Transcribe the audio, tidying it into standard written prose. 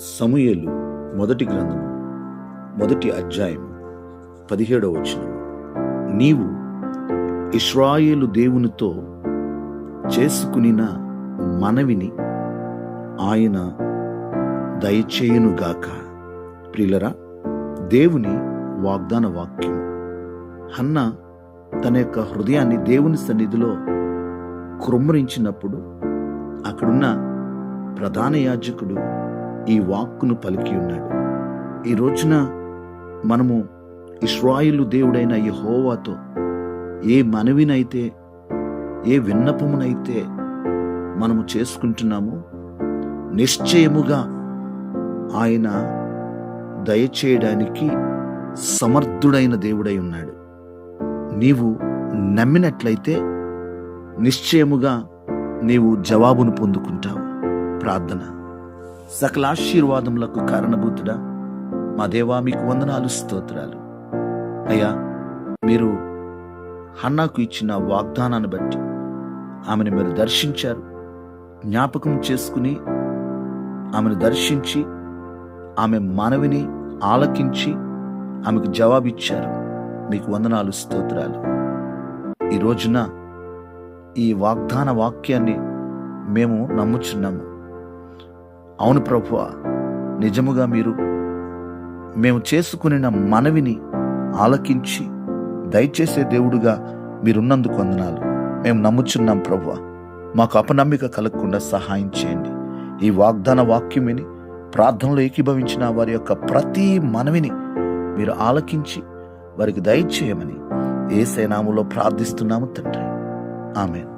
సమూయేలు మొదటి గ్రంథము 1వ అధ్యాయము 17వ వచనం. నీవు ఇశ్రాయేలు దేవునితో చేసుకునిన మనవిని ఆయన దయచేయునుగాక. ప్రియులరా, దేవుని వాగ్దాన వాక్యం. హన్న తన యొక్క హృదయాన్ని దేవుని సన్నిధిలో కృమ్మరించినప్పుడు అక్కడున్న ప్రధాన యాజకుడు ఈ వాక్కును పలికి ఉన్నాడు. ఈ రోజున మనము ఇశ్రాయేలు దేవుడైన యెహోవాతో ఏ మనవినైతే, ఏ విన్నపమునైతే మనము చేసుకుంటున్నామో నిశ్చయముగా ఆయన దయచేయడానికి సమర్థుడైన దేవుడై ఉన్నాడు. నీవు నమ్మినట్లయితే నిశ్చయముగా నీవు జవాబును పొందుకుంటావు. ప్రార్థన. సకల ఆశీర్వాదములకు కారణభూతుడా మా దేవా, మీకు వందనాలు, స్తోత్రాలు. అయ్యా, మీరు హన్నాకు ఇచ్చిన వాగ్దానాన్ని బట్టి ఆమెను మీరు దర్శించారు, జ్ఞాపకం చేసుకుని ఆమెను దర్శించి ఆమె మనవిని ఆలకించి ఆమెకు జవాబిచ్చారు. మీకు వందనాలు, స్తోత్రాలు. ఈ రోజున ఈ వాగ్దాన వాక్యాన్ని మేము నమ్ముచున్నాము. అవును ప్రభువా, నిజముగా మీరు మేము చేసుకునిన మనవిని ఆలకించి దయచేసే దేవుడుగా మీరున్నందుకు వందనాలు. మేము నమ్ముచున్నాం ప్రభువా. మాకు అపనమ్మిక కలగకుండా సహాయం చేయండి. ఈ వాగ్దాన వాక్యం విని ప్రార్థనలో ఏకీభవించిన వారి యొక్క ప్రతి మనవిని మీరు ఆలకించి వారికి దయచేయమని యేసయ్య నామములో ప్రార్థిస్తున్నాము తండ్రి. ఆమేన్.